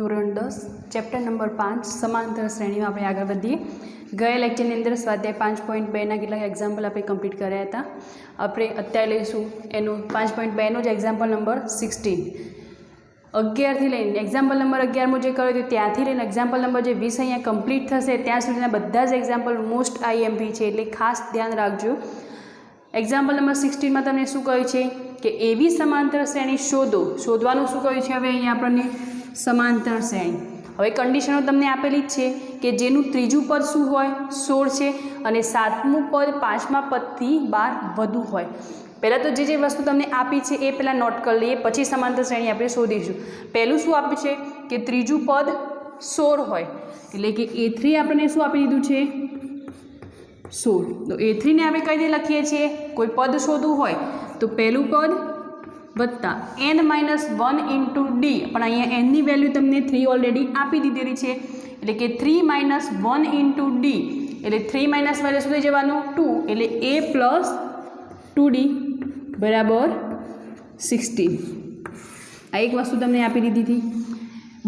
ધોરણ 10 chapter number 5 સમાંતર શ્રેણીમાં આપણે આગળ વધીએ. ગયા લેક્ચરની અંદર સ્વાધ્યાય 5.2ના કેટલાક એક્ઝામ્પલ આપણે કમ્પ્લીટ કર્યા હતા. આપણે અત્યારે લઈશું એનું 5.2નો જ એક્ઝામ્પલ નંબર 16. 11થી લઈને એક્ઝામ્પલ નંબર 11માં જે કર્યું હતું ત્યાંથી લઈને એક્ઝામ્પલ નંબર જે 20 અહીંયા કમ્પ્લીટ થશે ત્યાં સુધીના બધા જ એક્ઝામ્પલ મોસ્ટ આઈએમપી છે, એટલે ખાસ ધ્યાન રાખજો. એક્ઝામ્પલ નંબર 16માં તમને શું કહ્યું છે કે એવી સમાંતર શ્રેણી શોધવાનું શું કહ્યું છે. હવે અહીંયા આપણને સમાંતર શ્રેણી, હવે કન્ડિશનો તમને આપેલી જ છે કે જેનું ત્રીજું પદ શું હોય 16 છે અને સાતમું પદ પાંચમા પદથી 12 વધુ હોય. પહેલાં તો જે વસ્તુ તમને આપી છે એ પહેલાં નોટ કરી લઈએ, પછી સમાંતર શ્રેણી આપણે શોધીશું. પહેલું શું આપ્યું છે કે ત્રીજું પદ 16 હોય, એટલે કે A3 આપણને શું આપી દીધું છે 16. તો A3 ને આપણે કઈ રીતે લખીએ છીએ, કોઈ પદ શોધવું હોય તો પહેલું પદ વત્તા n-1 ઇન્ટુ ડી, પણ અહીંયા nની વેલ્યુ તમને 3 ઓલરેડી આપી દીધેલી છે, એટલે કે 3-1 ઇન્ટુ ડી, એટલે 3 - વેલ્યુ શું થઈ જવાનું 2, એટલે a પ્લસ 2d બરાબર 16. આ એક વસ્તુ તમને આપી દીધી હતી.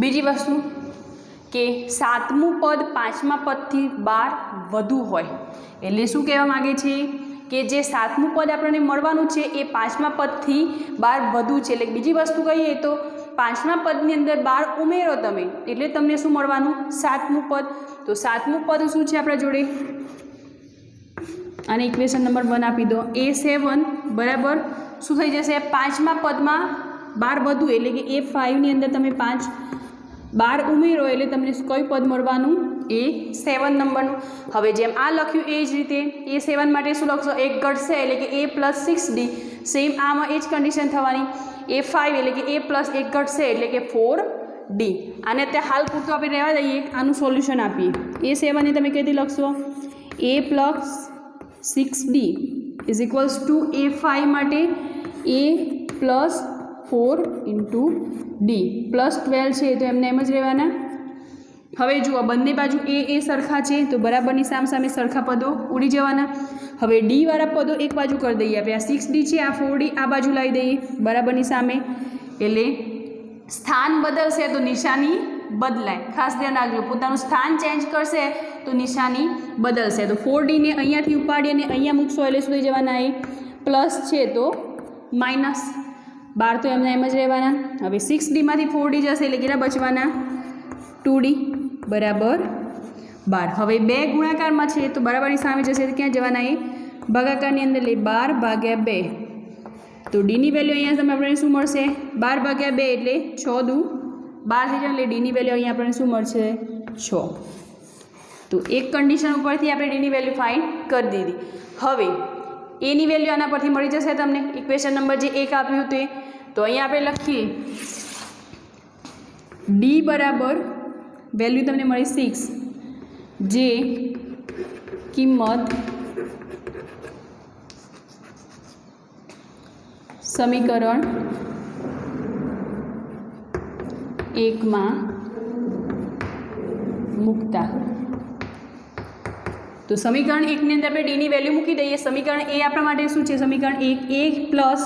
બીજી વસ્તુ કે સાતમું પદ પાંચમા પદથી 12 વધુ હોય, એટલે શું કહેવા માગે છે કે જે સાતમું પદ આપણને મળવાનું છે એ પાંચમા પદથી 12 વધુ છે. એટલે બીજી વસ્તુ કહીએ તો પાંચમા પદની અંદર 12 ઉમેરો તમે એટલે તમને શું મળવાનું સાતમું પદ. તો સાતમું પદ શું છે આપણા જોડે, આને ઇક્વેશન નંબર 1 આપી દો. A7 બરાબર શું થઈ જશે, પાંચમા પદમાં 12 વધુ એટલે કે A5ની અંદર તમે 12 ઉમેરો એટલે તમને કયું પદ મળવાનું A7 નંબરનું. હવે જેમ આ લખ્યું એ જ રીતે A7 માટે શું લખશો, એક ઘટશે એટલે કે a પ્લસ 6d. સેમ આમાં એ જ કન્ડિશન થવાની. A5 એટલે કે a પ્લસ એક ઘટશે એટલે કે 4d. આને અત્યારે હાલ પૂરતું આપણે રહેવા દઈએ, આનું સોલ્યુશન આપીએ. A7 ને તમે કઈ રીતે લખશો, a plus 6d is equals two A5 માટે a plus 4 into D plus 12 છે તો એમને એમ જ રહેવાના. હવે જુઓ બંને બાજુ એ સરખા છે તો બરાબરની સામે સરખા પદો ઉડી જવાના. હવે ડી વાળા પદો એક બાજુ કરી દઈએ આપણે. આ 6d છે, આ 4d આ બાજુ લાવી દઈએ બરાબરની સામે, એટલે સ્થાન બદલશે તો નિશાની બદલાય. ખાસ ધ્યાન રાખજો, પોતાનું સ્થાન ચેન્જ કરશે તો નિશાની બદલશે. તો 4d ને અહીંયાથી ઉપાડી અને અહીંયા મૂકશો એટલે શું થઈ જવાના, એ પ્લસ છે તો માઇનસ 12 તો એમને એમ જ રહેવાના. હવે 6d માંથી 4d જશે એટલે કેટલા બચવાના 2d બરાબર 12. હવે બે ગુણાકારમાં છે તો બરાબરની સામે જશે તો ક્યાં જવાના, એ ભાગાકારની અંદર એટલે 12 ભાગ્યા 2. તો ડીની વેલ્યુ અહીંયા તમે આપણને શું મળશે 12 ભાગ્યા 2 એટલે 6 દુ 12 થઈ જાય, એટલે ડીની વેલ્યુ અહીંયા આપણને શું મળશે 6. તો એક કન્ડિશન ઉપરથી આપણે ડીની વેલ્યુ ફાઇન્ડ કરી દીધી. હવે એની વેલ્યુ આના પરથી મળી જશે તમને, ઇક્વેશન નંબર જે 1 આપ્યું હતું એ. તો અહીંયા આપણે લખીએ ડી બરાબર વેલ્યુ તમને મળી 6, જે કિંમત સમીકરણ 1માં મૂકતા. તો સમીકરણ 1ની અંદર આપણે ડીની વેલ્યુ મૂકી દઈએ. સમીકરણ એ આપણા માટે શું છે, સમીકરણ 1 a પ્લસ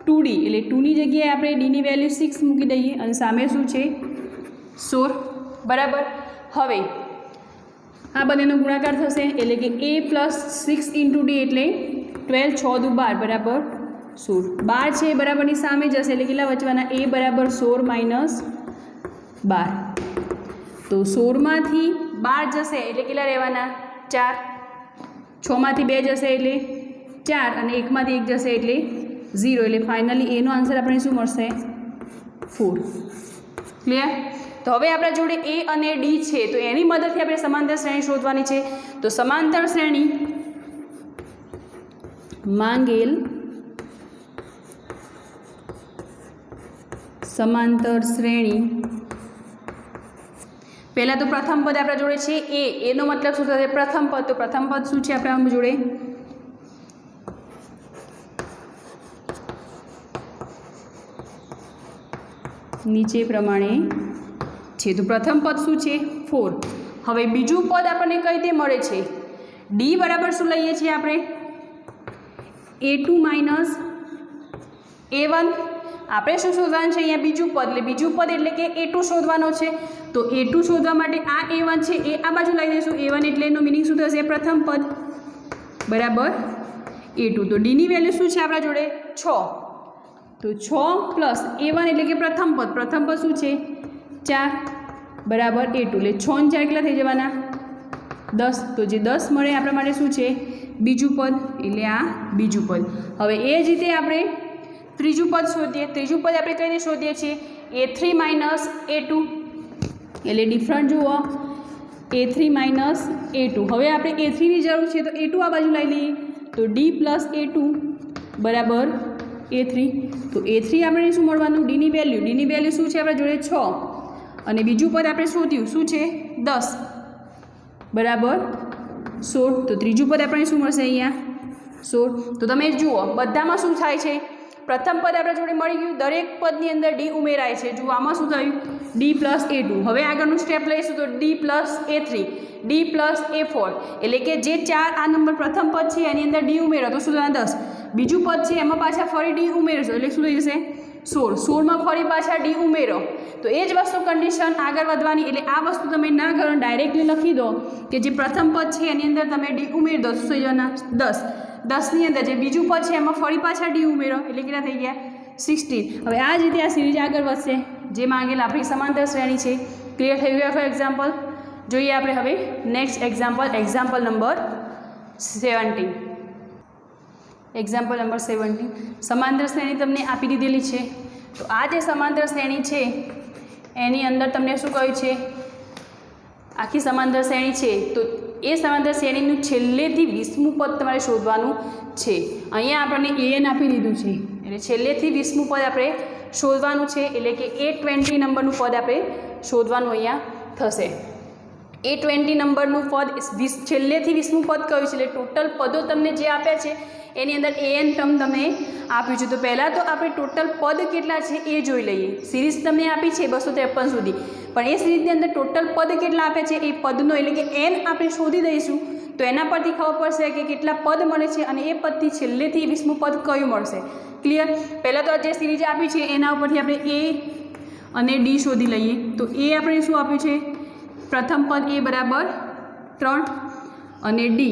2d, એટલે 2ની જગ્યાએ આપણે ડીની વેલ્યુ 6 મૂકી દઈએ અને સામે શું છે 16 બરાબર. હવે આ બંનેનો ગુણાકાર થશે એટલે કે a પ્લસ 6 ઇન્ટુ ડી એટલે 12 6 દુ 12 બરાબર 16. 12 છે બરાબરની સામે જશે એટલે કેટલા બચવાના, a બરાબર 16 માઇનસ 12. તો 16માંથી 12 જશે એટલે કેટલા રહેવાના 4, 6માંથી 2 જશે એટલે 4 અને 1માંથી 1 જશે એટલે 0, એટલે ફાઇનલી એનો આન્સર આપણે શું મળશે 4. ક્લિયર. તો હવે આપણા જોડે એ અને ડી છે તો એની મદદથી આપણે સમાંતર શ્રેણી શોધવાની છે. તો સમાંતર શ્રેણી માંગેલ સમાંતર શ્રેણી, પહેલાં તો પ્રથમ પદ આપણા જોડે છે એનો મતલબ શું થશે પ્રથમ પદ. તો પ્રથમ પદ શું છે આપણા જોડે, નીચે પ્રમાણે છે. તો પ્રથમ પદ શું છે 4. હવે બીજું પદ આપણને કઈ રીતે મળે છે, ડી બરાબર શું લઈએ છીએ આપણે a2 - a1 આપણે શું શોધવાનું છે અહીંયા બીજું પદ, એટલે બીજું પદ એટલે કે A2 શોધવાનો છે. તો A2 શોધવા માટે આ A1 છે એ આ બાજુ લાવી દઈશું. A1 એટલે એનો મિનિંગ શું થશે? પ્રથમ પદ બરાબર A2. તો ડીની વેલ્યુ શું છે આપણા જોડે? 6. તો 6 પ્લસ A1 એટલે કે પ્રથમ પદ શું છે? 4 બરાબર A2. એટલે 6 અને 4 કેટલા થઈ જવાના? 10. તો જે 10 મળે આપણા માટે શું છે? બીજું પદ, એટલે આ બીજું પદ. હવે એ જ રીતે આપણે ત્રીજું પદ શોધીએ. ત્રીજું પદ આપણે કઈ રીતે શોધીએ છીએ? A3 માઇનસ A2, એટલે ડિફરન્ટ જુઓ, A3 માઇનસ A2. હવે આપણે A3ની જરૂર છે તો A2 આ બાજુ લઈ લઈએ. તો D પ્લસ A2 બરાબર A3. તો A3 આપણે શું મળવાનું? ડીની વેલ્યુ શું છે આપણા જોડે? 6. અને બીજું પદ આપણે શોધ્યું શું છે? 10 બરાબર 16. તો ત્રીજું પદ આપણે શું મળશે અહીંયા? 16. તો તમે જુઓ બધામાં શું થાય છે? પ્રથમ પદ આપણા જોડે મળી ગયું, દરેક પદની અંદર ડી ઉમેરાય છે. જુઓ આમાં શું થયું? D plus A2. હવે આગળનું સ્ટેપ લઈશું તો D plus A3, D plus A4, એટલે કે જે 4 આ નંબર પ્રથમ પદ છે એની અંદર ડી ઉમેરો તો શું થાય? 10. બીજું પદ છે એમાં પાછા ફરી ડી ઉમેરશો એટલે શું થઈ જશે? 16. 16માં ફરી પાછા ડી ઉમેરો. તો એ જ વસ્તુ કન્ડિશન આગળ વધવાની. એટલે આ વસ્તુ તમે ના કરો, ડાયરેક્ટલી લખી દો કે જે પ્રથમ પદ છે એની અંદર તમે ડી ઉમેરી દો. શું થઈ જવાના? 10. 10ની અંદર જે બીજું પદ છે એમાં ફરી પાછા ડી ઉમેરો એટલે કેટલા થઈ ગયા? 16. હવે આ જ રીતે આ સિરીઝ આગળ વધશે. જે માંગેલ આપણી સમાંતર શ્રેણી છે. ક્લિયર થઈ ગયું આખો એક્ઝામ્પલ? જોઈએ આપણે હવે next example number 17. Example number 17. સમાંતર શ્રેણી તમને આપી દીધેલી છે. તો આ જે સમાંતર શ્રેણી છે એની અંદર તમને શું કહ્યું છે? આખી સમાંતર શ્રેણી છે તો એ સમાંતર શ્રેણીનું છેલ્લેથી 20મું પદ તમારે શોધવાનું છે. અહીંયા આપણને an આપી દીધું છે એટલે છેલ્લેથી 20મું પદ આપણે શોધવાનું છે. એટલે કે A20 નંબરનું પદ આપણે શોધવાનું અહીંયા થશે. A20 નંબરનું પદ છેલ્લેથી 20મું પદ કયું છે? એટલે ટોટલ પદો તમને જે આપ્યા છે એની અંદર an ટર્મ તમને આપ્યું છે. તો પહેલાં તો આપણે ટોટલ પદ કેટલા છે એ જોઈ લઈએ. સિરીઝ તમને આપી છે 253 સુધી, પણ એ સિરીઝની અંદર ટોટલ પદ કેટલા આપ્યા છે એ પદનો એટલે કે n આપણે શોધી દઈશું. તો એના પરથી ખબર પડશે કે કેટલા પદ મળે છે અને એ પદથી છેલ્લેથી 20મું પદ કયું મળશે. ક્લિયર? પહેલાં તો જે સિરીઝ આપી છે એના ઉપરથી આપણે A અને D શોધી લઈએ. તો એ આપણે શું આપ્યું છે? પ્રથમ પદ A બરાબર 3 અને D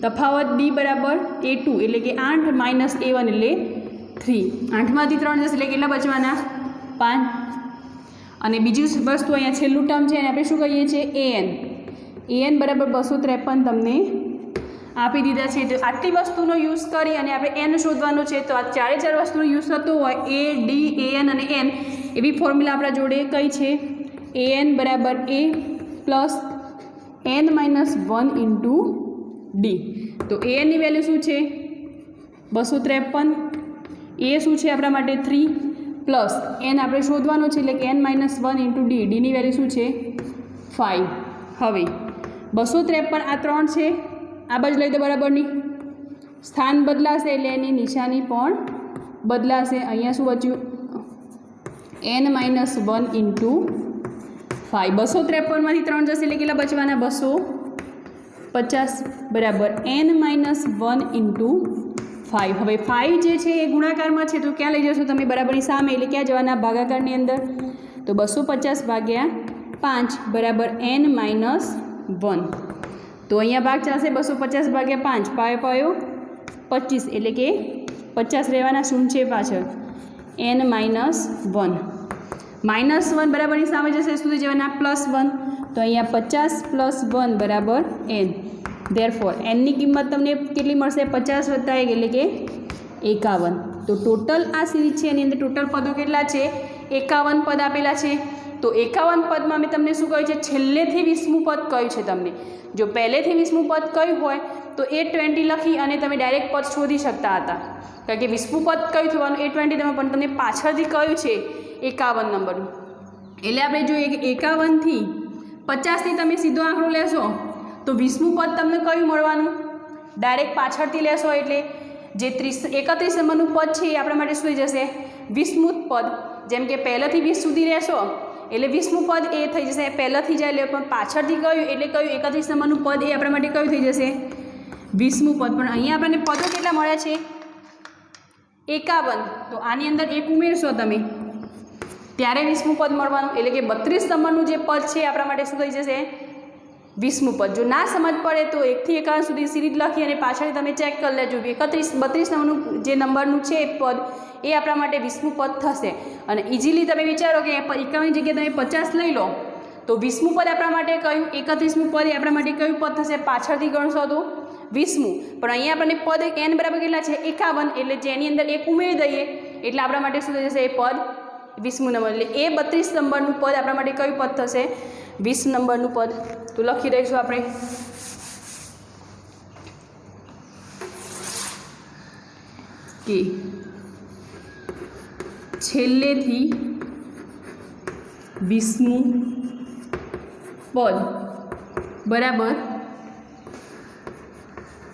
તફાવત D બરાબર A2 એટલે કે 8 માઇનસ A1 એટલે 3. 8માંથી 3 જશે એટલે કેટલા બચવાના? 5. અને બીજી વસ્તુ અહીંયા છેલ્લું ટર્મ છે એને આપણે શું કહીએ છીએ? an બરાબર 253 તમને આપી દીધા છે. તો આટલી વસ્તુનો યુઝ કરી અને આપણે n શોધવાનું છે. તો આ 4 વસ્તુનો યુઝ થતો હોય A, D, an અને n એવી ફોર્મ્યુલા આપણા જોડે કઈ છે? an બરાબર A plus n minus 1 into D. તો anની વેલ્યુ શું છે? 253. એ શું છે આપણા માટે? 3 પ્લસ n આપણે શોધવાનું છે એટલે કે n માઇનસ 1 ઇન્ટુ D. ડીની વેલ્યુ શું છે? 5. હવે 253 આ 3 છે આ બાજુ લઈ દો બરાબરની. સ્થાન બદલાશે એટલે એની નિશાની પણ બદલાશે. અહીંયા શું બચ્યું? n minus 1 into 5. 253માંથી 3 જશે એટલે કેટલા બચવાના? 250 બરાબર n માઇનસ 1 ઇન્ટુ 5. હવે 5 જે છે એ ગુણાકારમાં છે તો ક્યાં લઈ જશો તમે? બરાબરની સામે એટલે ક્યાં જવાના? ભાગાકારની અંદર. તો 250 ભાગ્યા 5 બરાબર n માઇનસ 1. તો અહીંયા ભાગ ચાલશે 250 ભાગ્યા 5. 5 પાયો 25 એટલે કે 50 રહેવાના. શૂન્ય છે પાછળ. n minus 1. -1 બરાબરની સામે જશે સુધી જવાના +1. તો અહીંયા 50 + 1 બરાબર n. ધેરફોર nની કિંમત તમને કેટલી મળશે? 50 + 1 એટલે કે 51. તો ટોટલ આ સિરીઝ છે એની અંદર ટોટલ પદો કેટલા છે? 51 પદ આપેલા છે. તો 51 પદમાં મેં તમને શું કહ્યું છે? છેલ્લેથી 20મું પદ કયું છે તમને? જો પહેલેથી 20મું પદ કયું હોય તો A20 લખી અને તમે ડાયરેક્ટ પદ શોધી શકતા હતા, કારણ કે 20મું પદ કયું થવાનું? A20 તમે, પણ તમને પાછળથી કયું છે? 51 નંબરનું. એટલે આપણે જોઈએ કે 51થી 50થી તમે સીધો આંકડો લેશો તો 20મું પદ તમને કયું મળવાનું? ડાયરેક્ટ પાછળથી લેશો એટલે જે 31 નંબરનું પદ છે એ આપણા માટે શું થઈ જશે? 20મું પદ. જેમ કે પહેલાંથી 20 સુધી રહેશો એટલે 20મું પદ એ થઈ જશે પહેલાંથી જાય એટલે, પણ પાછળથી કયું એટલે કયું 31 નંબરનું પદ એ આપણા માટે કયું થઈ જશે? 20મું પદ. પણ અહીંયા આપણને પદો કેટલા મળ્યા છે? 51 તો આની અંદર 1 ઉમેરશો તમે ત્યારે 20મું પદ મળવાનું, એટલે કે 32 નંબરનું જે પદ છે આપણા માટે શું થઈ જશે 20મું પદ. જો ના સમજ પડે તો 1 થી 51 સુધી સિરીઝ લખી અને પાછળ તમે ચેક કરી લેજો. 32 નંબરનું જે નંબરનું છે પદ એ આપણા માટે 20મું પદ થશે. અને ઇઝીલી તમે વિચારો કે 51ની જગ્યાએ તમે 50 લઈ લો તો 20મું પદ આપણા માટે કયું, 31મું પદ એ આપણા માટે કયું પદ થશે, પાછળથી ગણશો તો 20મું. પણ અહીંયા આપણને પદ n બરાબર કેટલા છે 51, એટલે જેની અંદર 1 ઉમેરી દઈએ એટલે આપણા માટે શું થઈ જશે એ પદ 20મું નંબર. એટલે એ 32 નંબરનું પદ આપણા માટે કયું પદ થશે 20 નંબરનું પદ. તો લખી દઈશું આપણે કે છેલ્લેથી 20મું પદ બરાબર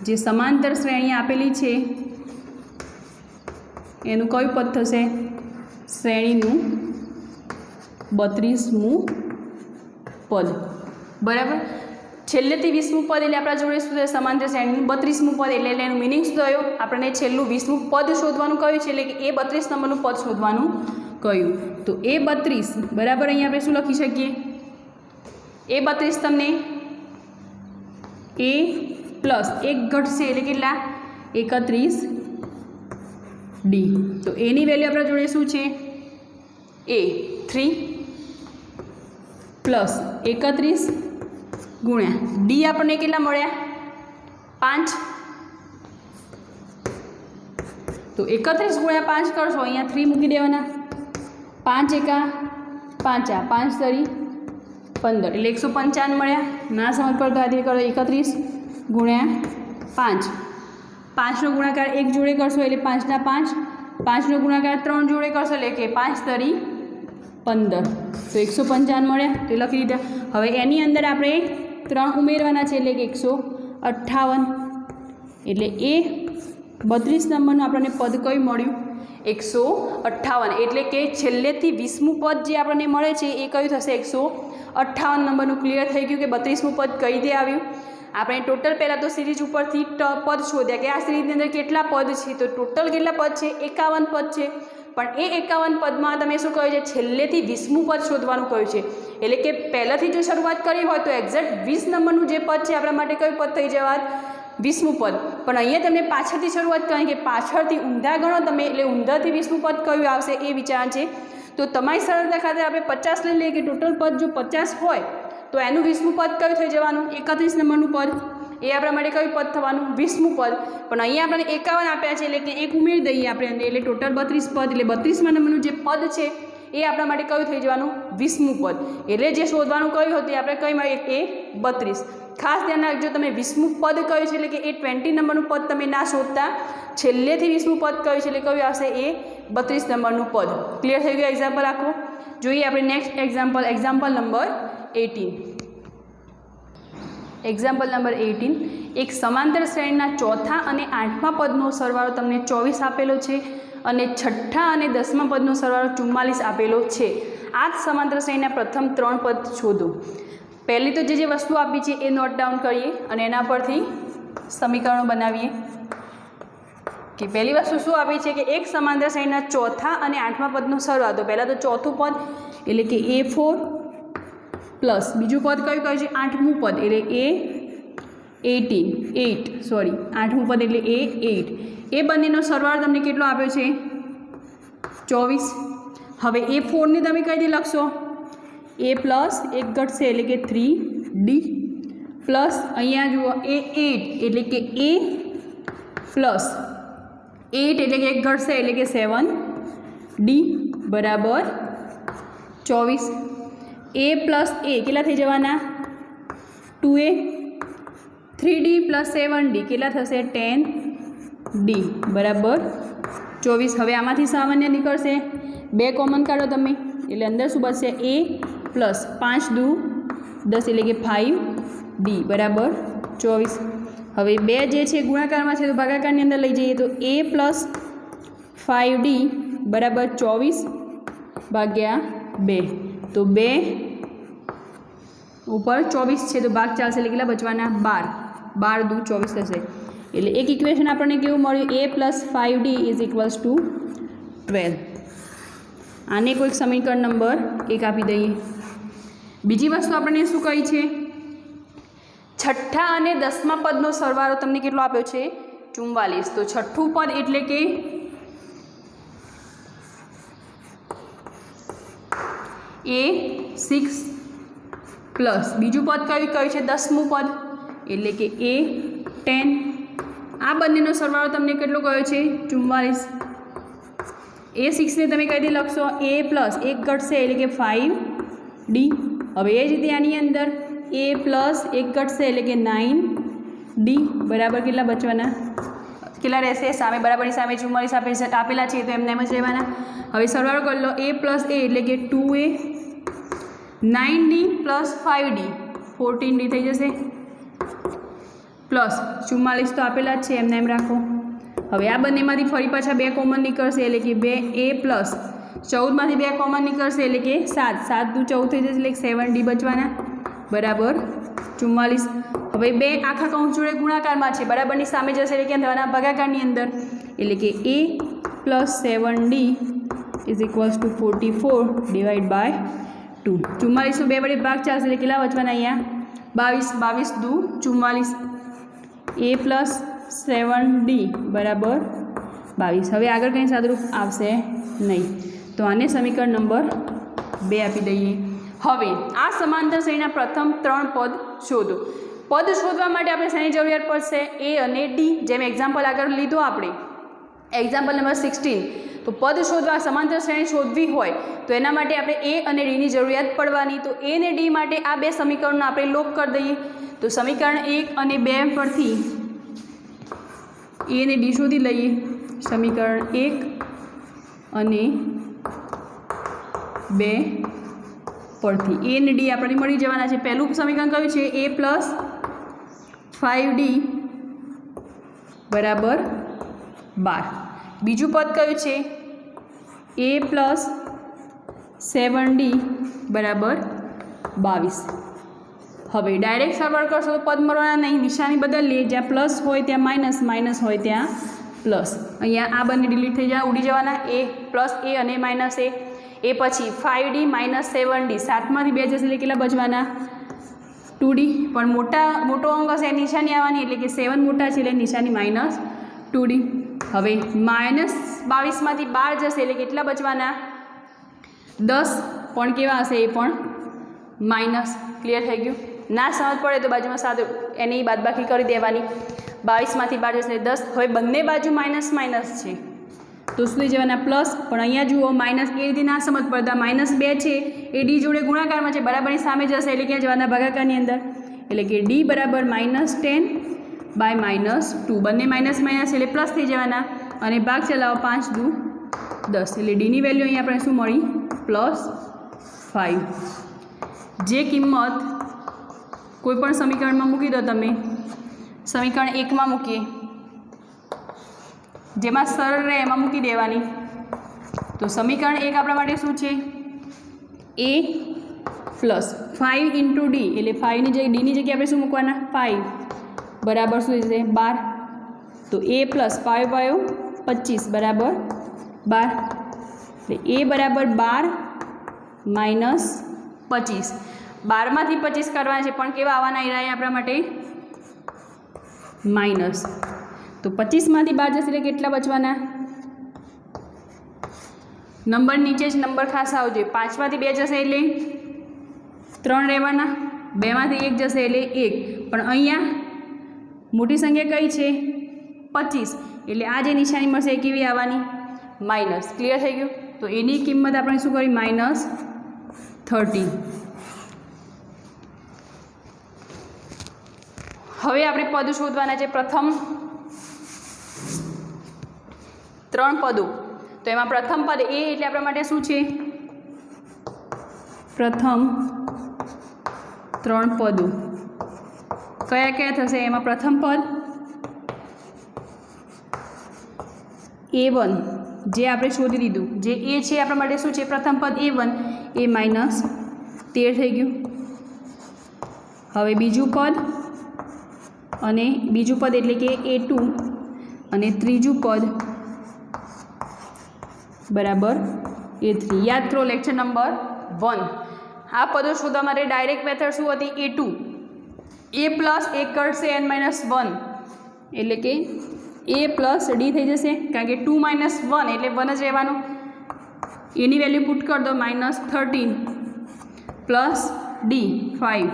જે સમાંતર શ્રેણી આપેલી છે એનું કયું પદ થશે શ્રેણીનું 32મું પદ. બરાબર, છેલ્લેથી 20મું પદ એટલે આપણા જોડે શું થશે સમાંતર શ્રેણીનું 32મું પદ. એટલે એનું મિનિંગ શું થયો, આપણને છેલ્લું 20મું પદ શોધવાનું કહ્યું છે, એટલે કે એ 32 નંબરનું પદ શોધવાનું કહ્યું. તો એ 32 બરાબર અહીંયા આપણે શું લખી શકીએ, એ 32 તમને એ પ્લસ 1 ઘટશે એટલે કેટલા 31 ડી. તો એની વેલ્યુ આપણા જોડે શું છે એ 3 પ્લસ 31 ગુણ્યા ડી આપણને કેટલા મળ્યા 5. તો 31 ગુણ્યા 5 કરશો, અહીંયા 3 મૂકી દેવાના, 5 એકા 5 આ 5 તરી 15 એટલે 155 મળ્યા. ના સમજ પડતો આથી કરો 31 ગુણ્યા 5, 5નો ગુણાકાર 1 જોડે કરશો એટલે 5 ના 5, 5નો ગુણાકાર 3 જોડે કરશો એટલે કે 5 તરી 15 તો 155 મળ્યા. તો લખી દીધા. હવે એની અંદર આપણે 3 ઉમેરવાના છે એટલે કે 158, એટલે એ 32 નંબરનું આપણને પદ કયું મળ્યું 158. એટલે કે છેલ્લેથી 20મું પદ જે આપણને મળે છે એ કયું થશે 158 નંબરનું. ક્લિયર થઈ ગયું કે 32મું પદ કઈ રીતે આવ્યું. આપણે ટોટલ પહેલાં તો સિરીઝ ઉપરથી પદ શોધ્યા કે આ સિરીઝની અંદર કેટલા પદ છે, તો ટોટલ કેટલા પદ છે 51 પદ છે. પણ એ 51 પદમાં તમે શું કહ્યું છે છેલ્લેથી 20મું પદ શોધવાનું કહ્યું છે. એટલે કે પહેલાંથી જો શરૂઆત કરી હોય તો એક્ઝેક્ટ 20 નંબરનું જે પદ છે આપણા માટે કયું પદ થઈ જવા 20મું પદ. પણ અહીંયા તમને પાછળથી શરૂઆત કરી કે પાછળથી ઊંધા ગણો તમે એટલે ઊંધાથી 20મું પદ કયું આવશે એ વિચાર છે. તો તમારી સરળતા ખાતે આપણે 50 લઈ લઈએ કે ટોટલ પદ જો 50 હોય તો એનું 20મું પદ કયું થઈ જવાનું 31 નંબરનું પદ. એ આપણા માટે કયું પદ થવાનું 20મું પદ. પણ અહીંયા આપણને 51 આપ્યા છે એટલે કે 1 ઉમેરી દઈએ આપણે અંદર એટલે ટોટલ 32 પદ. એટલે 32મા નંબરનું જે પદ છે એ આપણા માટે કયું થઈ જવાનું 20મું પદ. એટલે જે શોધવાનું કહ્યું હતું આપણે કઈ મળે એ 32. ખાસ ધ્યાન રાખજો તમે 20મું પદ કહ્યું છે એટલે કે એ 20 નંબરનું પદ તમે ના શોધતા, છેલ્લેથી 20મું પદ કહ્યું છે એટલે કયું આવશે એ 32 નંબરનું પદ. ક્લિયર થઈ ગયું એક્ઝામ્પલ આખો. જોઈએ આપણે next example number 18. Example number 18, એક સમાંતર શ્રેણીના ચોથા અને 8મા પદનો સરવાળો તમને 24 આપેલો છે અને છઠ્ઠા અને 10મા પદનો સરવાળો 44 આપેલો છે. આ જ સમાંતર શ્રેણીના પ્રથમ 3 પદ શોધો. પહેલી તો જે વસ્તુ આપી છે એ નોટ ડાઉન કરીએ અને એના પરથી સમીકરણો બનાવીએ. કે પહેલી વસ્તુ શું આપી છે કે એક સમાંતર શ્રેણીના ચોથા અને 8મા પદનો સરવાળો. તો પહેલાં તો ચોથું પદ એટલે કે A4 પ્લસ બીજું પદ કયું કહ્યું છે 8મું પદ એટલે આઠમું પદ એટલે A8. એ બંનેનો સરવાળો તમને કેટલો આપ્યો છે 24. હવે A4ને તમે કઈ રીતે લખશો A પ્લસ 1 ઘટશે એટલે કે 3D પ્લસ અહીંયા જુઓ A8 એટલે કે A પ્લસ 8 એટલે કે 1 ઘટશે એટલે કે 7D બરાબર 24. A પ્લસ A કેટલા થઈ જવાના 2A, 3D પ્લસ 7D કેટલા થશે 10D બરાબર 24. હવે આમાંથી સામાન્ય નીકળશે 2 કોમન કાઢો તમે એટલે અંદર શું બચશે A પ્લસ 5 દુ 10 એટલે કે 5D બરાબર 24. હવે 2 જે છે ગુણાકારમાં છે તો ભાગાકારની અંદર લઈ જઈએ તો A પ્લસ 5D બરાબર 24 ભાગ્યા 2. તો 2 ઉપર 24 છે તો ભાગ ચાલશે એટલે કેટલા બચવાના 12 દુ 24 થશે. એટલે એક ઇક્વેશન આપણને કેવું મળ્યું, a plus 5d is equals two 12. આને કોઈક સમીકરણ નંબર 1 આપી દઈએ. બીજી વસ્તુ આપણને શું કહી છે, છઠ્ઠા અને 10મા પદનો સરવાળો તમને કેટલો આપ્યો છે, 44. તો છઠ્ઠું પદ એટલે કે a6 પ્લસ બીજું પદ કયું છે, 10મું પદ એટલે કે a10. આ બંનેનો સરવાળો તમને કેટલો કયો છે, 44. a6 ને તમે કઈ રીતે લખશો, a પ્લસ 1 ઘટશે એટલે કે 5d. હવે એ જ રીતે આની અંદર a પ્લસ 1 ઘટશે એટલે કે 9d બરાબર કેટલા બચવાના, કેટલા રહેશે, સામે બરાબરની સામે 44 આપેલા છે તો એમને એમ જ રહેવાના. હવે સરવાળો કરી લો, a પ્લસ a એટલે કે 2a, 9d plus 5d 14d થઈ જશે, પ્લસ 44 તો આપેલા જ છે એમને એમ રાખો. હવે આ બંનેમાંથી ફરી પાછા 2 કોમન નીકળશે એટલે કે 2a પ્લસ 14માંથી 2 કોમન નીકળશે એટલે કે 7, 7 દુ 14 થઈ જશે એટલે 7d બચવાના બરાબર 44. હવે 2 આખા કૌંસ જોડે ગુણાકારમાં છે, બરાબરની સામે જશે એટલે ક્યાં થવાના, ભાગાકારની અંદર, એટલે કે a plus 7d is equals to 44 divide by 2. 44 2 વડે ભાગ ચાલશે એટલે કેટલા બચવાના અહીંયા, 22, 22 દુ 44, a પ્લસ 7d બરાબર 22. હવે આગળ કંઈ સાદુરૂપ આવશે નહીં, તો આને સમીકરણ નંબર 2 આપી દઈએ. હવે આ સમાંતર શ્રેણીના પ્રથમ 3 પદ શોધો. પદ શોધવા માટે આપણે શેની જરૂરિયાત પડશે, a અને d. જેમ એક્ઝામ્પલ આગળ લીધો આપણે, એક્ઝામ્પલ નંબર 16. તો પદ શોધવા, સમાંતર શ્રેણી શોધવી હોય તો એના માટે આપણે a અને d ની જરૂરિયાત પડવાની. તો a અને d માટે આ 2 સમીકરણો આપણે લોપ કરી દઈએ. તો સમીકરણ 1 અને 2 પરથી a અને d શોધી લઈએ. સમીકરણ 1 અને 2 પરથી a અને d આપણને મળી જવાના છે. પહેલું સમીકરણ કયું છે, a પ્લસ 5d બરાબર 12. બીજું પદ કયું છે, a પ્લસ 7d બરાબર 22. હવે ડાયરેક્ટ સરવાળો કરશો તો પદ મળવાના નહીં, નિશાની બદલીએ, જ્યાં પ્લસ હોય ત્યાં માઇનસ, માઇનસ હોય ત્યાં પ્લસ. અહીંયા આ બંને ડિલીટ થઈ જાય, ઉડી જવાના, a પ્લસ a અને માઇનસ a. એ પછી 5d માઇનસ 7d, 7માંથી 2 જશે એટલે કેટલા બચવાના, 2d. પણ મોટો અંક હશે નિશાની આવવાની, એટલે કે 7 મોટા છે એટલે નિશાની માઇનસ 2d. હવે માઇનસ 22માંથી 12 જશે એટલે કેટલા બચવાના, 10. પણ કેવા હશે, એ પણ માઇનસ. ક્લિયર થઈ ગયું. ના સમજ પડે તો બાજુમાં સાદું એની બાદબાકી કરી દેવાની. 22માંથી 12 જશે 10. હવે બંને બાજુ માઇનસ માઇનસ છે તો શું થઈ જવાના, પ્લસ. પણ અહીંયા જુઓ માઇનસ, એ રીતે ના સમજ પડતા, માઇનસ 2 છે એ ડી જોડે ગુણાકારમાં છે, બરાબરની સામે જશે એટલે ક્યાં જવાના, ભાગાકારની અંદર, એટલે કે ડી બરાબર -10 બાય -2. બંને માઇનસ માઇનસ એટલે પ્લસ થઈ જવાના, અને ભાગ ચલાવો 5 દુ 10, એટલે ડીની વેલ્યુ અહીંયા આપણે શું મળી, +5. જે કિંમત કોઈપણ સમીકરણમાં મૂકી દો તમે, સમીકરણ 1માં મૂકીએ, જેમાં સરળ રહે એમાં મૂકી દેવાની. તો સમીકરણ 1 આપણા માટે શું છે, a પ્લસ 5 ઇન્ટુ ડી, એટલે 5ની જગ્યાએ ડીની જગ્યાએ આપણે શું મૂકવાના, 5 બરાબર શું થશે, 12. તો a પ્લસ 5 વાયો 25 બરાબર 12. એટલે a બરાબર 12 માઇનસ 25. 12માંથી 25 કરવાના છે, પણ કેવા આવવાના રહ્યા આપણા માટે, માઇનસ. તો 25માંથી 12 જશે એટલે કેટલા બચવાના, નંબર નીચે જ નંબર ખાસ આવજો. 5માંથી 2 જશે એટલે 3 રહેવાના, 2માંથી 1 જશે એટલે 1. પણ અહીંયા મોટી સંખ્યા કઈ છે, 25, એટલે આ જે નિશાની મળશે એ કેવી આવવાની, માઇનસ. ક્લિયર થઈ ગયું. તો એની કિંમત આપણે શું કરી, -30. હવે આપણે પદ શોધવાના છે, પ્રથમ 3 પદો. તો એમાં પ્રથમ પદ a એટલે આપણા માટે શું છે, પ્રથમ 3 પદો કયા કયા થશે. એમાં પ્રથમ પદ a1 જે આપણે શોધી દીધું, જે a છે આપણા માટે શું છે, પ્રથમ પદ a1, એ -13 થઈ ગયું. હવે બીજું પદ અને બીજું પદ એટલે કે A2 અને ત્રીજું પદ બરાબર A3. યાદ કરો લેક્ચર નંબર 1. આ પદો શોધવા માટે ડાયરેક્ટ મેથડ શું હતી? A2 A પ્લસ 1 કરશે n-1 એટલે કે A પ્લસ D થઈ જશે, કારણ કે 2 - 1 એટલે 1 જ રહેવાનું. એની વેલ્યુ પુટ કરી દો -13 પ્લસ D 5.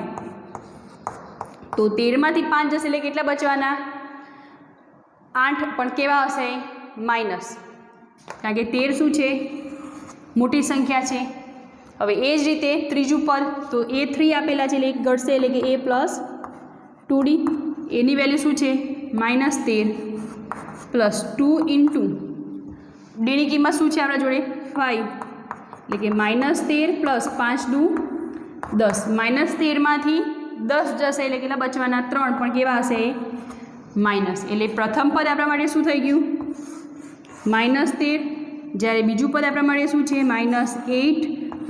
તો 13માંથી 5 જશે એટલે કેટલા બચવાના? 8. પણ કેવા હશે? માઇનસ, કારણ કે 13 શું છે? મોટી સંખ્યા છે. હવે એ જ રીતે ત્રીજું પદ તો A3 આપેલા છે એટલે 1 ઘટશે એટલે કે A plus 2D. Any value શું છે? -13 પ્લસ 2 ઇન્ટુ ડીની કિંમત શું છે આપણા જોડે? 5 એટલે કે -13 પ્લસ 5 દુ 10. -13માંથી 10 જશે એટલે કેટલા બચવાના? 3. પણ કેવા હશે? માઇનસ. એટલે પ્રથમ પદ આપણા માટે શું થઈ ગયું? -13. જ્યારે બીજું પદ આપણા માટે શું છે? -8.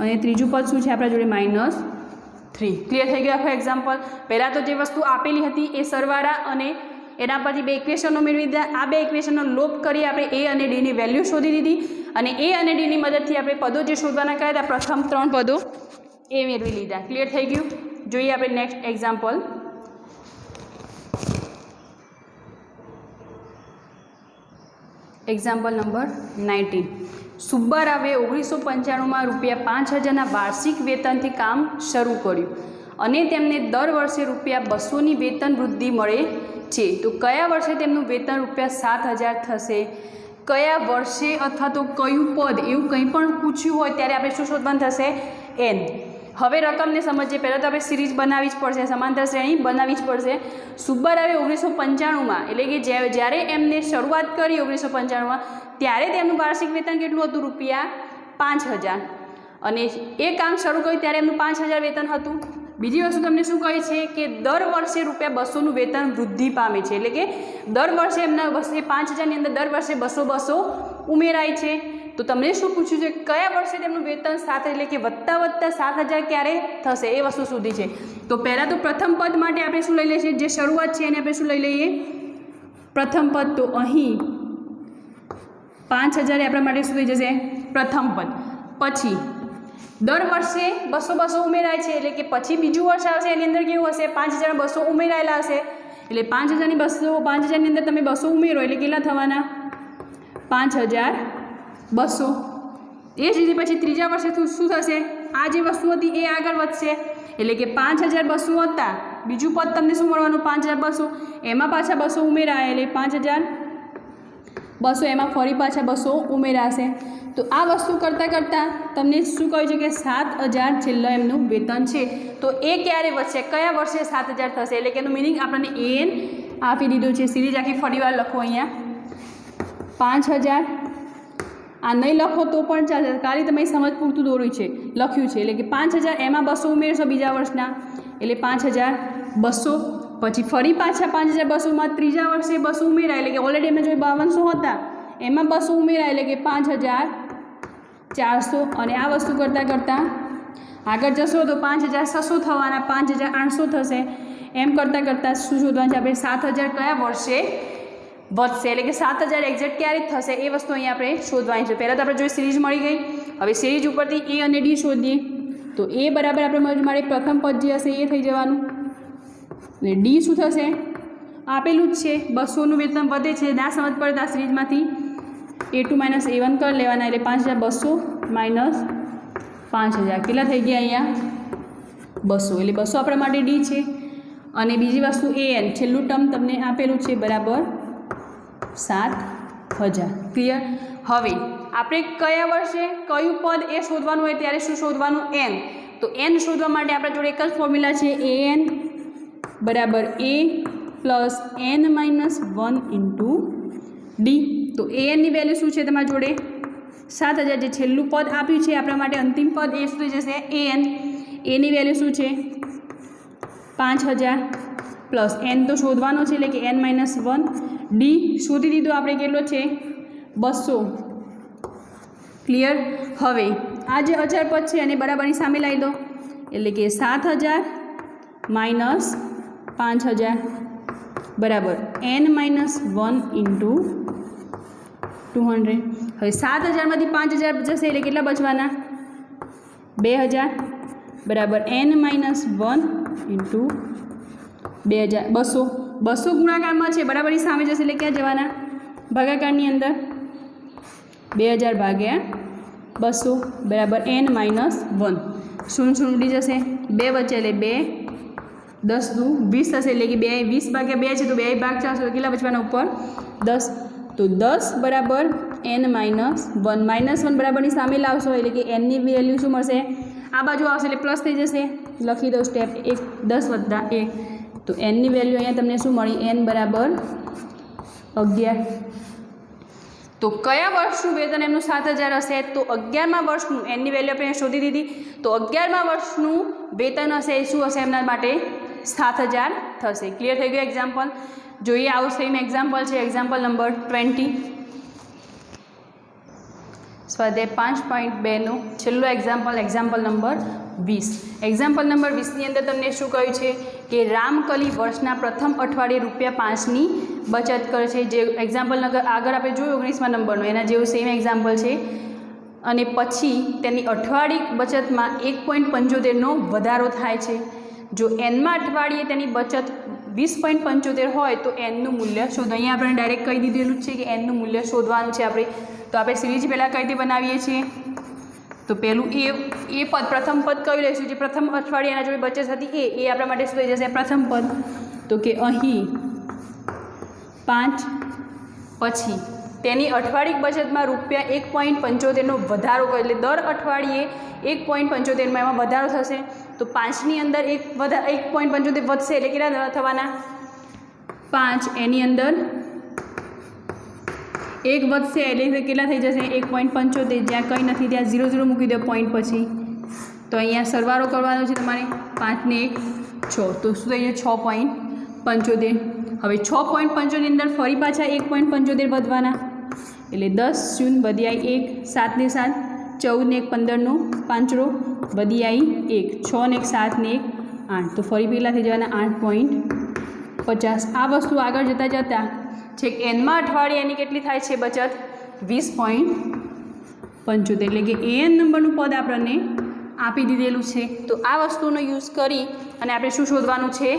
અને ત્રીજું પદ શું છે આપણા જોડે? -3. ક્લિયર થઈ ગયું આખું એક્ઝામ્પલ. પહેલાં તો જે વસ્તુ આપેલી હતી એ સરવાળા અને એના પરથી 2 ઇક્વેશનો મેળવી દીધા. આ 2 ઇક્વેશનનો લોપ કરી આપણે A અને Dની વેલ્યુ શોધી દીધી અને A અને Dની મદદથી આપણે પદો જે શોધવાના કર્યા હતા પ્રથમ 3 પદો એ મેળવી લીધા. ક્લિયર થઈ ગયું. જોઈએ આપણે નેક્સ્ટ એક્ઝામ્પલ. Example number 19. સુબ્બારાવે 1995માં ₹5000ના વાર્ષિક વેતનથી કામ શરૂ કર્યું અને તેમને દર વર્ષે ₹200ની વેતન વૃદ્ધિ મળે છે. તો કયા વર્ષે તેમનું વેતન ₹7000 થશે? કયા વર્ષે અથવા તો કયું પદ એવું કંઈ પણ પૂછ્યું હોય ત્યારે આપણે શું શોધવાનું થશે? n. હવે રકમને સમજીએ. પહેલાં તો આપણે સિરીઝ બનાવવી જ પડશે, સમાંતર શ્રેણી બનાવવી જ પડશે. સુબ્બારાવે 1995માં એટલે કે જ્યારે એમને શરૂઆત કરી 1995માં ત્યારે તેમનું વાર્ષિક વેતન કેટલું હતું? ₹5000. અને એ કામ શરૂ કર્યું ત્યારે એમનું 5000 વેતન હતું. બીજી વસ્તુ તમને શું કહે છે કે દર વર્ષે ₹200નું વેતન વૃદ્ધિ પામે છે, એટલે કે દર વર્ષે એમના 5000ની અંદર દર વર્ષે 200 ઉમેરાય છે. તો તમને શું પૂછ્યું છે? કયા વર્ષે તેમનું વેતન 7 એટલે કે વત્તા 7000 ક્યારે થશે એ વસ્તુ સુધી છે. તો પહેલાં તો પ્રથમ પદ માટે આપણે શું લઈ લઈએ? જે શરૂઆત છે એને આપણે શું લઈ લઈએ? પ્રથમ પદ. તો અહીં 5000 આપણા માટે શું થઈ જશે? પ્રથમ પદ. પછી દર વર્ષે 200 ઉમેરાય છે એટલે કે પછી બીજું વર્ષ આવશે એની અંદર કેવું હશે? 5200 ઉમેરાયેલા હશે એટલે 5000ની અંદર તમે 200 ઉમેરો એટલે કેટલા થવાના? 5200. એ જ રીતે પછી ત્રીજા વર્ષે શું થશે? આ જે વસ્તુ હતી એ આગળ વધશે એટલે કે 5200 હતા. બીજું પદ તમને શું મળવાનું? 5200. એમાં પાછા 200 ઉમેરાય એટલે 5200. એમાં ફરી પાછા 200 ઉમેરાશે. તો આ વસ્તુ કરતાં તમને શું કહ્યું છે કે 7000 છેલ્લો એમનું વેતન છે. તો એ ક્યારે વધશે? કયા વર્ષે 7000 થશે? એટલે કે એનું મિનિંગ આપણને an આપી દીધું છે. સિરીઝ આખી ફરીવાર લખો. અહીંયા 5000 આ નહીં લખો તો પણ ચાલે, ખાલી તમે સમજ પૂરતું દોર્યું છે લખ્યું છે. એટલે કે 5000 એમાં 200 ઉમેરશો બીજા વર્ષના એટલે 5200. પછી ફરી પાછા 5200માં ત્રીજા વર્ષે 200 ઉમેરાય એટલે કે ઓલરેડી એમને જો 5200 હતા એમાં 200 ઉમેરાય એટલે કે 5400. અને આ વસ્તુ કરતાં આગળ જશો તો 5600 થવાના, 5800 થશે. એમ કરતાં શું શોધવાનું છે આપણે? 7000 કયા વર્ષે વધશે? એટલે કે 7000 એક્ઝેક્ટ ક્યારે થશે એ વસ્તુ અહીંયા આપણે શોધવાની છે. પહેલાં તો આપણે જોઈએ સિરીઝ મળી ગઈ. હવે સિરીઝ ઉપરથી A અને D શોધીએ. તો A બરાબર આપણે મારે પ્રથમ પદ જે હશે એ થઈ જવાનું અને D શું થશે? આપેલું જ છે 200નું વેતન વધે છે. ના સમજ પડે આ સિરીઝમાંથી A2 - A1 કરી લેવાના એટલે 5200 માઇનસ 5000 કેટલા થઈ ગયા? અહીંયા 200. એટલે 200 આપણા માટે D છે. અને બીજી વસ્તુ an છેલ્લું ટર્મ તમને આપેલું છે બરાબર 7000. ક્લિયર? હવે આપણે કયા વર્ષે કયું પદ એ શોધવાનું હોય ત્યારે શું શોધવાનું? n. તો n શોધવા માટે આપણા જોડે એક જ ફોર્મ્યુલા છે an બરાબર a plus n-1 into D. તો anની વેલ્યુ શું છે તમારા જોડે? 7000. જે છેલ્લું પદ આપ્યું છે આપણા માટે અંતિમ પદ એ શું થઈ જશે? an. એની વેલ્યુ શું છે? 5000 પ્લસ n તો શોધવાનો છે એટલે કે n-1. ડી શોધી દીધો આપણે કેટલો છે? 200. ક્લિયર? હવે આ જે અચળ પદ છે એને બરાબરની સામે લાવી દો એટલે કે 7000 માઇનસ 5000 બરાબર n-1 ઇન્ટુ 200. હવે 7,000માંથી 5,000 જશે એટલે કેટલા બચવાના? 2,000 બરાબર n-1 ઇન્ટુ 2,000 200. 200 ગુણાકારમાં છે બરાબર, એ સામે જશે એટલે ક્યાં જવાના? ભાગાકારની અંદર. 2,000 ભાગ્યા 200 બરાબર n-1. 0 ઉડી જશે, 2 બચે એટલે 2 10 દુ 20 થશે એટલે કે 2 20 ભાગ્યા 2 છે તો 2 ભાગ 4 તો કેટલા બચવાના ઉપર? 10. તો 10 બરાબર n-1. -1 બરાબરની સામે લાવશો એટલે કે nની વેલ્યુ શું મળશે? આ બાજુ આવશે એટલે પ્લસ થઈ જશે. લખી દો સ્ટેપ 1 10 વત્તા 1. તો nની વેલ્યુ અહીંયા તમને શું મળી? n બરાબર 11. તો કયા વર્ષનું વેતન એમનું 7,000 હશે? તો 11મા વર્ષનું. એનની વેલ્યુ આપણે શોધી દીધી. તો 11મા વર્ષનું વેતન હશે એ શું હશે એમના માટે? 7,000 થશે. ક્લિયર થઈ ગયું એક્ઝામ્પલ? જોઈએ આવું સેમ એક્ઝામ્પલ છે, એક્ઝામ્પલ નંબર 20. સ્વાધ્યાય 5.2નું છેલ્લું એક્ઝામ્પલ નંબર 20. એક્ઝામ્પલ નંબર 20ની અંદર તમને શું કહ્યું છે કે રામકલી વર્ષના પ્રથમ અઠવાડિયે ₹5ની બચત કરે છે. જે એક્ઝામ્પલ આગળ આપણે જોયું 19મા નંબરનું, એના જેવું સેમ એક્ઝામ્પલ છે. અને પછી તેની અઠવાડિક બચતમાં 1.75નો વધારો થાય છે. જો એનમા અઠવાડિયે તેની બચત 20.75 હોય તો એનનું મૂલ્ય શોધો. અહીંયા આપણે ડાયરેક્ટ કહી દીધેલું જ છે કે એનનું મૂલ્ય શોધવાનું છે આપણે. તો આપણે સિરીઝ પહેલાં કઈ રીતે બનાવીએ છીએ? તો પહેલું એ પદ પ્રથમ પદ કયું લઈશું? જે પ્રથમ અઠવાડિયાના જોડે બચત હતી એ આપણા માટે શું થઈ જશે? પ્રથમ પદ. તો કે અહીં 5 પછી તેની અઠવાડિક બચતમાં ₹1.75નો વધારો કરે, એટલે દર અઠવાડિયે 1.75માં એમાં વધારો થશે. તો 5ની અંદર 1.75 વધશે એટલે કેટલા થવાના? 5. એની અંદર 1 વધશે એટલે કેટલા થઈ જશે? 1.75. જ્યાં કંઈ નથી ત્યાં 0 મૂકી દો પોઈન્ટ પછી. તો અહીંયા સરવાળો કરવાનો છે તમારે. 5 ને 1 6. તો શું થઈ ગયું? 6.75. હવે 6.75ની અંદર ફરી પાછા 1.75 વધવાના એટલે 10 શૂન્ય વધી આવી 1 7 ને 7 14 ને 1 15નો 5 વધી આવી 1 6 ને 1 7 ને 1 8. તો ફરી પેલા થઈ જવાના 8.50. આ વસ્તુ આગળ જતાં છેક એનમા અઠવાડિયે એની કેટલી થાય છે બચત? 20.75. એટલે કે એન નંબરનું પદ આપણને આપી દીધેલું છે. તો આ વસ્તુનો યુઝ કરી અને આપણે શું શોધવાનું છે?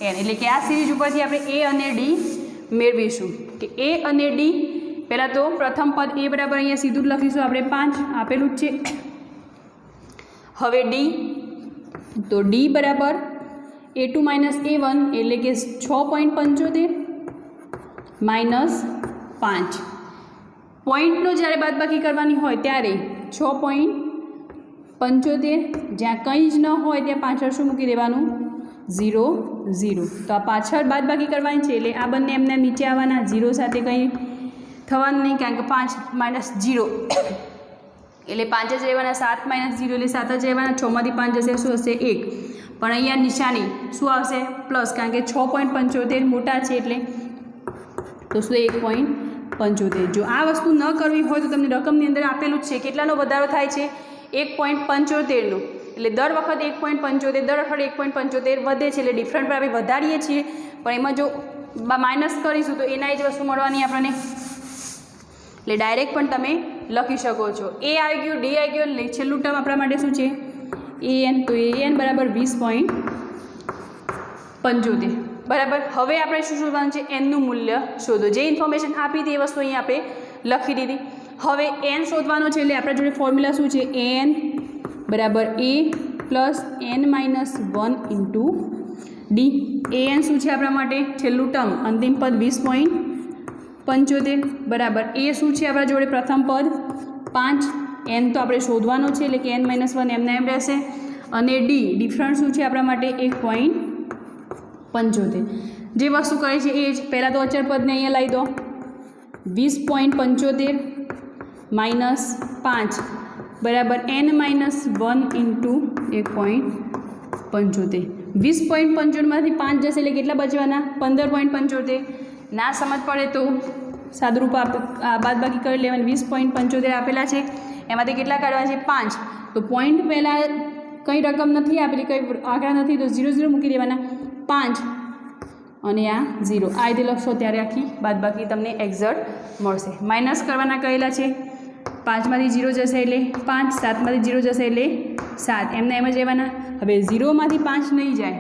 એન. એટલે કે આ સિરીઝ ઉપરથી આપણે એ અને ડી મેળવીશું. કે એ અને ડી પહેલાં તો પ્રથમ પદ એ બરાબર અહીંયા સીધું જ લખીશું આપણે 5 આપેલું જ છે. હવે ડી, તો ડી બરાબર A2 - A1 એટલે કે 6.75 -5. પોઈન્ટનો જ્યારે બાદબાકી કરવાની હોય ત્યારે 6.75, જ્યાં કંઈ જ ન હોય ત્યાં પાછળ શું મૂકી દેવાનું? 0 0. તો આ પાછળ બાદબાકી કરવાની છે એટલે આ બંને એમને નીચે આવવાના. 0 સાથે કંઈ થવાનું નહીં કારણ કે 5 - 0 એટલે 5 જ રહેવાના. 7 - 0 એટલે 7 જ રહેવાના. 6માંથી 5 જશે શું હશે? 1. પણ અહીંયા નિશાની શું આવશે? પ્લસ, કારણ કે 6.75 મોટા છે એટલે તો શું 1.75. જો આ વસ્તુ ન કરવી હોય તો તમને રકમની અંદર આપેલું જ છે કેટલાનો વધારો થાય છે? 1.75નો. એટલે દર વખત 1.75 દર અઠવાડિયે 1.75 વધે છે એટલે ડિફરન્ટ પર આપણે વધારીએ છીએ. પણ એમાં જો માઇનસ કરીશું તો એના જ વસ્તુ મળવાની આપણને. એટલે ડાયરેક્ટ પણ તમે લખી શકો છો. એ આવી ગયું, ડી આવી ગયું, છેલ્લું ટર્મ આપણા માટે શું છે? એન. તો એન બરાબર 20.75 બરાબર. હવે આપણે શું શોધવાનું છે? એનનું મૂલ્ય શોધો. જે ઇન્ફોર્મેશન આપી હતી એ વસ્તુ અહીં આપણે લખી દીધી. હવે એન શોધવાનો છે એટલે આપણા જોડે ફોર્મ્યુલા શું છે? એન બરાબર A plus n-1 into D. N શું છે આપણા માટે? છેલ્લું ટર્મ અંતિમ પદ 20.75 બરાબર. એ શું છે આપણા જોડે? પ્રથમ પદ 5. એન તો આપણે શોધવાનો છે એટલે કે n-1 એમને એમ રહેશે. અને ડી ડિફરન્સ શું છે આપણા માટે? 1.75. જે વસ્તુ કરે છે એ જ. પહેલાં તો અચળ પદને અહીંયા લાવી દો. 20.75 -5 બરાબર n-1 ઇન્ટુ 1.75. 20.75માંથી 5 જશે એટલે કેટલા બચવાના? 15.75. ના સમજ પડે તો સાદુરૂપ બાદબાકી કરી લેવાની. 20.75 આપેલા છે એમાંથી કેટલા કાઢવાના છે? 5. તો પોઈન્ટ પહેલાં કંઈ રકમ નથી આપેલી, કંઈ આંકડા નથી તો 0 0 મૂકી દેવાના. 5 અને આ 0 આ રીતે લખશો ત્યારે આખી બાદબાકી તમને એક્ઝેક્ટ મળશે. માઇનસ કરવાના કહેલા છે. 5માંથી 0 જશે એટલે 5, 7માંથી 0 જશે એટલે 7, એમને એમ જ રહેવાના. હવે 0માંથી 5 નહીં જાય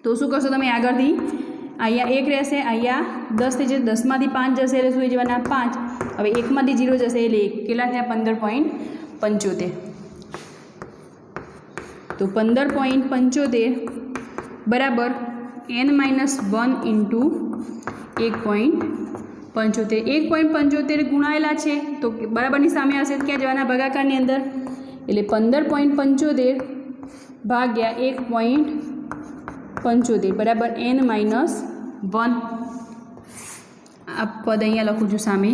તો શું કરશો તમે આગળથી? અહીંયા 1 રહેશે, અહીંયા 10 થઈ જશે, 10માંથી 5 જશે એટલે શું થઈ જવાના? 5. હવે 1માંથી 0 જશે એટલે 1, કેટલા થયા? 15.75. તો 15.75 બરાબર n-1 ઇન્ટુ 1.75. 1.75 ગુણાયેલા છે તો બરાબરની સામે હશે ક્યાં જવાના? ભાગાકારની અંદર. એટલે 15.75 ભાગ્યા 1.75 બરાબર n-1. આ પદ અહીંયા લખું છું સામે.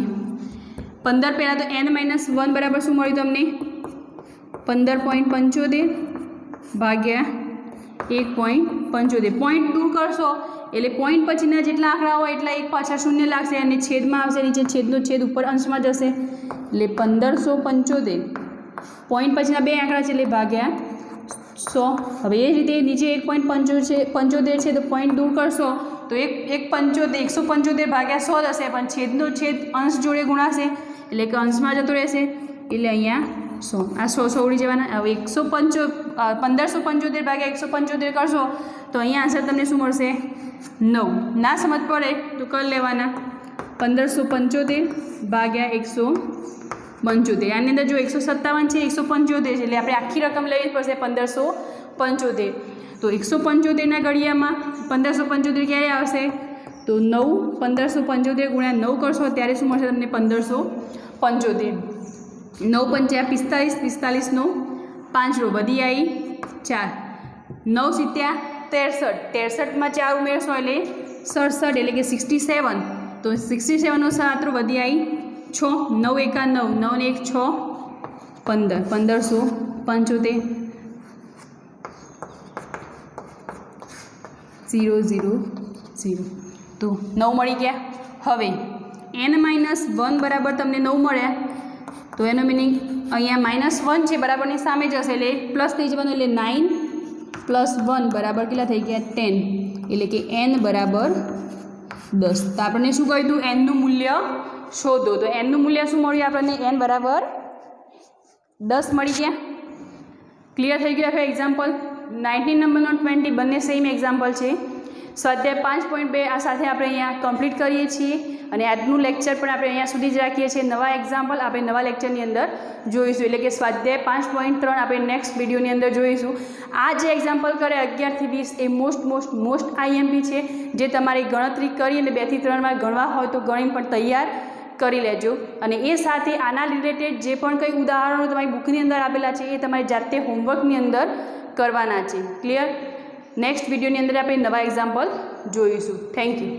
15 પહેલાં તો n-1 બરાબર શું મળ્યું તમને? 15.75 ભાગ્યા 1.75. પોઈન્ટ દૂર કરશો એટલે પોઈન્ટ પછીના જેટલા આંકડા હોય એટલા એક પાછા શૂન્ય લાગશે અને છેદમાં આવશે, નીચે છેદનો છેદ ઉપર અંશમાં જશે એટલે 1575. પોઈન્ટ પછીના બે આંકડા છે એટલે ભાગ્યા 100. હવે એ જ રીતે નીચે 1.75 છે તો પોઈન્ટ દૂર કરશો તો 175 ભાગ્યા 100 થશે, પણ છેદનો છેદ અંશ જોડે ગુણાશે એટલે કે અંશમાં જતો રહેશે એટલે અહીંયા 100. આ 100 ઉડી જવાના. હવે 1575 ભાગ્યા 175 કરશો તો અહીંયા આન્સર તમને શું મળશે? 9. ના સમજ પડે તો કરી લેવાના. 1575 ભાગ્યા 175. આની અંદર જો 157 છે, 175 છે એટલે આપણે આખી રકમ લેવી પડશે 1575. તો 175ના ઘડિયામાં 1575 ક્યારે આવશે? તો 9. 1575 ગુણ્યા 9 કરશો ત્યારે શું મળશે તમને? 1575. 9 પંચા 45, 45 નો 5 રો વધી આવી 4. 9 સિત્યા 63, 63માં 4 ઉમેરશો એટલે 67 એટલે કે 67. તો 67 નો 7 રો વધી આવી 6. 9 એકા 9, 9 ને 1 6, 15. 1575 0 0 0. તો 9 મળી ગયા. હવે n-1 બરાબર તમને 9 મળ્યા તો એનો મિનિંગ અહીંયા -1 છે બરાબરની સામે જશે એટલે પ્લસ થઈ જવાનું એટલે 9 + 1 બરાબર કેટલા થઈ ગયા? 10. એટલે કે n બરાબર 10. તો આપણને શું કહ્યું હતું? n નું મૂલ્ય શોધો. તો n નું મૂલ્ય શું મળ્યું આપણને? n બરાબર 10 મળી ગયા. ક્લિયર થઈ ગયું આખું એક્ઝામ્પલ. 19 નંબરનો 20 બંને સેમ એક્ઝામ્પલ છે. સ્વાધ્યાય 5.2 આ સાથે આપણે અહીંયા કમ્પ્લીટ કરીએ છીએ અને આજનું લેક્ચર પણ આપણે અહીંયા સુધી જ રાખીએ છીએ. નવા એક્ઝામ્પલ આપણે નવા લેક્ચરની અંદર જોઈશું, એટલે કે સ્વાધ્યાય 5.3 આપણે નેક્સ્ટ વિડીયોની અંદર જોઈશું. આ જે એક્ઝામ્પલ કરે 11 થી 20 એ મોસ્ટ IMP છે, જે તમારી ગણતરી કરી અને 2 થી 3 વાર ગણવા હોય તો ગણીને પણ તૈયાર કરી લેજો. અને એ સાથે આના રિલેટેડ જે પણ કંઈ ઉદાહરણો તમારી બુકની અંદર આપેલા છે એ તમારી જાતે હોમવર્કની અંદર કરવાના છે. ક્લિયર? નેક્સ્ટ વિડીયોની અંદર આપણે નવા એક્ઝામ્પલ જોઈશું. Thank you.